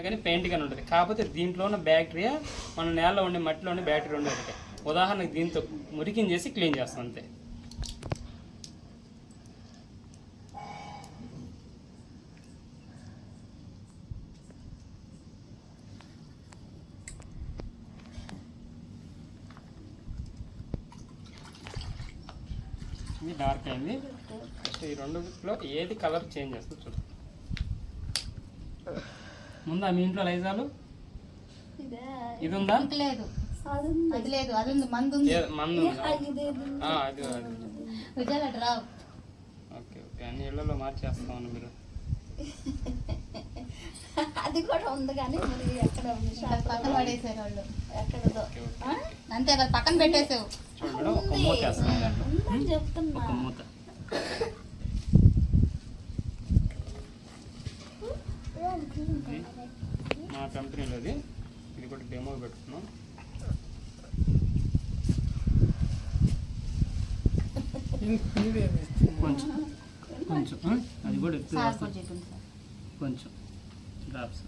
కానీ పెయింట్గానే ఉంటుంది. కాకపోతే దీంట్లో ఉన్న బ్యాక్టీరియా మన నేలలో ఉండే మట్టిలో ఉండే బ్యాక్టీరియా ఉండేది. ఉదాహరణకు దీంతో మురికించేసి క్లీన్ చేస్తాం అంతే. ఇది డార్క్ అయింది. ఫస్ట్ ఈ రెండులో ఏది కలర్ చేంజ్ చేస్తుంది చూడండి. ముందా మీ ఇంట్లో లైజాలు ఇది ఉందా? లేదు అది లేదు, అది ఉంది, మందు ఉంది. మందు రావు. ఓకే ఓకే, అన్ని ఇళ్లలో మార్చేస్తామని మీరు. అది కూడా ఉంది కానీ ఎక్కడ పక్కన పడేసారు వాళ్ళు, ఎక్కడదో అంతే కదా, పక్కన పెట్టేసావు. చూడండి ఒక మూత వేస్తాం, చెప్తున్నా. ఒక మూత. మా కంపెనీలోది ఇది కూడా డెమో పెట్టుకున్నాం. కొంచెం కొంచెం అది కూడా కొంచెం డ్రాప్స్.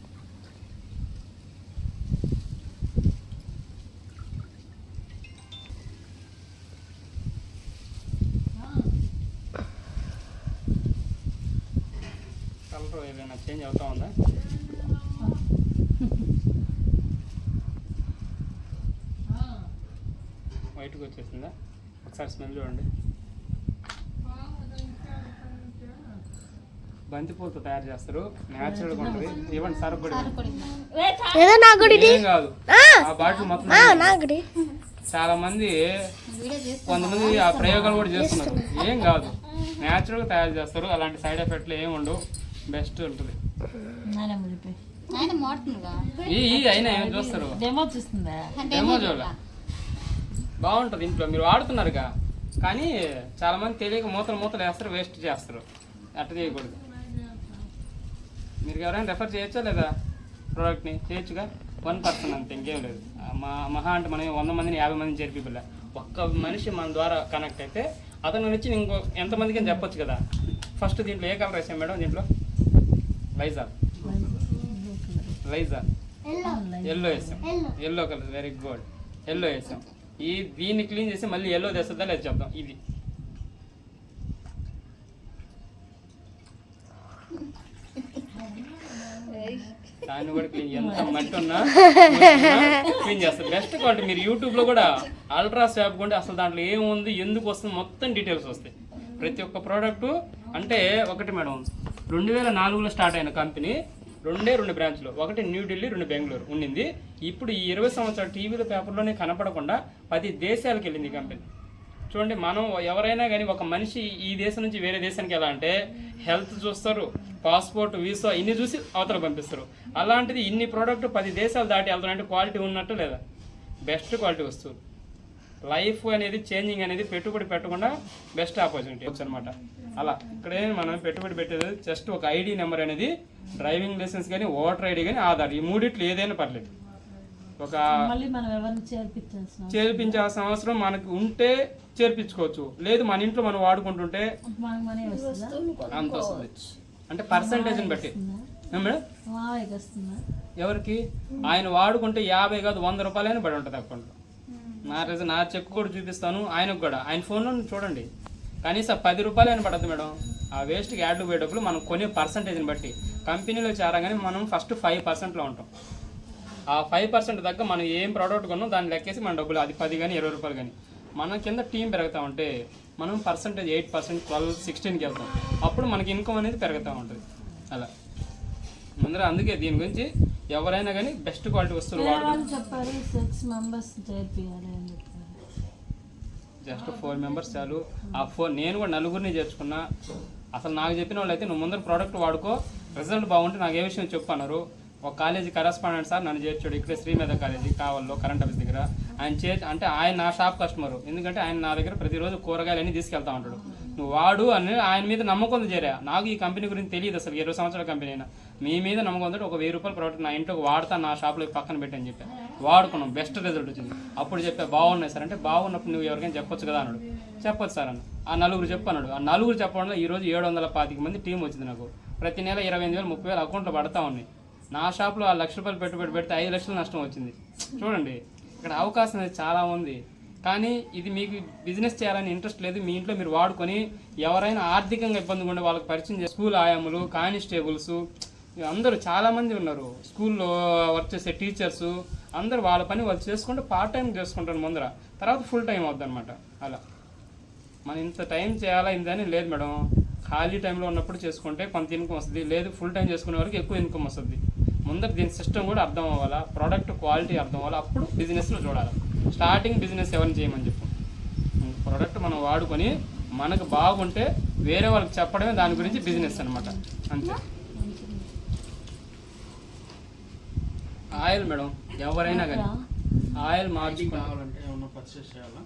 కలర్ ఏదైనా చేంజ్ అవుతా ఉందా? వైట్గా వచ్చేసిందా? ఒకసారి స్మెల్ చూడండి. బంతిపూలతో తయారు చేస్తారు, న్యాచురల్గా ఉంటుంది. ఇవ్వండి సార్ కూడా ఏం కాదు. ఆ బాటిల్ మొత్తం చాలా మంది కొంతమంది ఆ ప్రయోగాలు కూడా చేస్తున్నారు. ఏం కాదు, న్యాచురల్గా తయారు చేస్తారు. అలాంటి సైడ్ ఎఫెక్ట్లు ఏమి ఉండవు, బెస్ట్ ఉంటుంది. అయినా ఏం చూస్తారు, డెమో చూడాలి. బాగుంటుంది. ఇంట్లో మీరు వాడుతున్నారుగా, కానీ చాలా మంది తెలియక మూతలు వేస్తారు, వేస్ట్ చేస్తారు. అట్లా చేయకూడదు. మీరు ఎవరైనా రెఫర్ చేయొచ్చా లేదా? ప్రోడక్ట్ని చేయొచ్చుగా. 1% అంతే, ఇంకేం లేదు. మహా అంటే మనం 100 మందిని 50 మందిని చేర్పిల్ల. ఒక్క మనిషి మన ద్వారా కనెక్ట్ అయితే అతను వచ్చి ఇంకో ఎంతమందికి అని చెప్పొచ్చు కదా. ఫస్ట్ దీంట్లో ఏ కలర్ వేసాం మేడం? దీంట్లో లైజాల్ ఎల్లో వేసాం. Yellow colour, very good. Yellow వేసాం. దీన్ని క్లీన్ చేసి మళ్ళీ ఎల్లో తెస్తుందా లేదు చెప్దాం. ఇది దాన్ని కూడా క్లీన్, ఎంత మట్టి ఉన్నా క్లీన్ చేస్తారు. Best quality. మీరు యూట్యూబ్లో కూడా అల్ట్రా స్వాబ్ కొంటే అసలు దాంట్లో ఏముంది, ఎందుకు వస్తుంది, మొత్తం డీటెయిల్స్ వస్తాయి. ప్రతి ఒక్క ప్రోడక్టు. అంటే ఒకటి మేడం, 2004లో స్టార్ట్ అయిన కంపెనీ, 2 బ్రాంచ్లు, ఒకటి న్యూఢిల్లీ, 2 బెంగళూరు ఉండింది. ఇప్పుడు ఈ 20 సంవత్సరాల టీవీలో పేపర్లోనే కనపడకుండా 10 దేశాలకు వెళ్ళింది ఈ కంపెనీ. చూడండి, మనం ఎవరైనా కానీ ఒక మనిషి ఈ దేశం నుంచి వేరే దేశానికి ఎలా అంటే హెల్త్ చూస్తారు, పాస్పోర్ట్, వీసా ఇన్ని చూసి అవతల పంపిస్తారు. అలాంటిది ఇన్ని ప్రోడక్ట్ 10 దేశాలు దాటి వెళ్తారంటే క్వాలిటీ ఉన్నట్టు లేదా? బెస్ట్ క్వాలిటీ వస్తువు. లైఫ్ అనేది చేంజింగ్ అనేది పెట్టుబడి పెట్టకుండా బెస్ట్ ఆపర్చునిటీ అనమాట. అలా ఇక్కడే మనం పెట్టుబడి పెట్టేది జస్ట్ ఒక ఐడి నెంబర్ అనేది, డ్రైవింగ్ లైసెన్స్ కానీ, ఓటర్ ఐడి కానీ, ఆధార్, ఈ మూడిట్లు ఏదైనా పర్లేదు. ఒక చేర్పించాల్సిన అవసరం మనకు ఉంటే చేర్పించుకోవచ్చు, లేదు మన ఇంట్లో మనం వాడుకుంటుంటే అంత వస్తుంది. అంటే పర్సంటేజ్ని బట్టి మేడం. ఎవరికి ఆయన వాడుకుంటే 50 కాదు 100 రూపాయలైనా పడి ఉంటుంది అకౌంట్లో. నా చెక్ కూడా చూపిస్తాను ఆయనకు కూడా. ఆయన ఫోన్లో చూడండి, కనీసం 10 రూపాయలైనా పడద్దు మేడం. ఆ వేస్ట్కి యాడ్లు పోయేటప్పుడు మనం కొనే పర్సంటేజ్ని బట్టి కంపెనీలో చేరగానే మనం ఫస్ట్ 5%లో ఉంటాం. ఆ 5% దగ్గర మనం ఏం ప్రోడక్ట్ కొన్నాం దాన్ని లెక్కేసి మన డబ్బులు, అది 10 కానీ 20 రూపాయలు కానీ, మన కింద టీం పెరుగుతూ ఉంటే మనం పర్సంటేజ్ 8%, 12, 16కి వెళ్తాం. అప్పుడు మనకి ఇన్కమ్ అనేది పెరుగుతూ ఉంటుంది. అలా ముందర అందుకే దీని గురించి ఎవరైనా కానీ బెస్ట్ క్వాలిటీ వస్తువులు వాడుతారు. జస్ట్ 4 మెంబర్స్ చాలు. ఆ 4 నేను కూడా 4గురిని చేర్చుకున్నా. అసలు నాకు చెప్పిన వాళ్ళు అయితే నువ్వు ముందర ప్రోడక్ట్ వాడుకో, రిజల్ట్ బాగుంటే నాకు ఏ విషయం చెప్పు అన్నారు. ఒక కాలేజీ కరెస్పాండెంట్ సార్ నన్ను చేర్చాడు, ఇక్కడ శ్రీమేధ కాలేజీ కావాలో కరెంట్ ఆఫీస్ దగ్గర. ఆయన అంటే ఆయన నా షాప్ కస్టమరు, ఎందుకంటే ఆయన నా దగ్గర ప్రతిరోజు కూరగాయలు అన్నీ తీసుకెళ్తా ఉంటాడు. నువ్వు వాడు అని ఆయన మీద నమ్మకం చేరా. నాకు ఈ కంపెనీ గురించి తెలియదు అసలు, 20 సంవత్సరాల కంపెనీ అయినా. మీ మీద నమ్మకం ఉందంటే ఒక 1000 రూపాయల ప్రోడక్ట్ నా ఇంట్లో వాడతా, నా షాప్లో పక్కన పెట్టని చెప్పా. వాడుకున్నాం, బెస్ట్ రిజల్ట్ వచ్చింది. అప్పుడు చెప్పా బాగున్నాయి సార్ అంటే, బాగున్నప్పుడు నువ్వు ఎవరికైనా చెప్పొచ్చు కదా అన్నాడు. చెప్పొచ్చు సార్ అన్న. ఆ 4 చెప్పు అన్నాడు. ఆ 4 చెప్పడంలో ఈరోజు 725 మంది టీం వచ్చింది నాకు. ప్రతి నెల 25,000, 30,000 అకౌంట్లో పడతా ఉన్నాయి. నా షాప్లో 1 లక్ష రూపాయలు పెట్టుబడి పెడితే 5 లక్షలు నష్టం వచ్చింది. చూడండి ఇక్కడ అవకాశం అనేది చాలా ఉంది. కానీ ఇది మీకు బిజినెస్ చేయాలని ఇంట్రెస్ట్ లేదు, మీ ఇంట్లో మీరు వాడుకొని ఎవరైనా ఆర్థికంగా ఇబ్బందిగా ఉండే వాళ్ళకి పరిచయం చేసి స్కూల్ ఆయాములు, కానిస్టేబుల్స్ అందరూ చాలామంది ఉన్నారు, స్కూల్లో వర్క్ చేసే టీచర్స్ అందరూ వాళ్ళ పని వాళ్ళు చేసుకుంటూ పార్ట్ టైం చేసుకుంటారు ముందర, తర్వాత ఫుల్ టైం అవుద్ది అనమాట. అలా మనం ఇంత టైం చేయాలా ఇందని లేదు మేడం. ఖాళీ టైంలో ఉన్నప్పుడు చేసుకుంటే కొంత ఇన్కమ్ వస్తుంది, లేదు ఫుల్ టైం చేసుకునే వరకు ఎక్కువ ఇన్కమ్ వస్తుంది. ముందర దీని సిస్టమ్ కూడా అర్థం అవ్వాలా, ప్రోడక్ట్ క్వాలిటీ అర్థం అవ్వాలి, అప్పుడు బిజినెస్లో చూడాలి. స్టార్టింగ్ బిజినెస్ ఎవరిని చేయమని చెప్పు, ప్రోడక్ట్ మనం వాడుకొని మనకు బాగుంటే వేరే వాళ్ళకి చెప్పడమే దాని గురించి బిజినెస్ అనమాట. అంతే. ఆయిల్ మేడం ఎవరైనా కానీ ఆయిల్ మార్చుకోవాలి. కావాలంటే ఏమన్నా పర్చేస్ చేయాలా?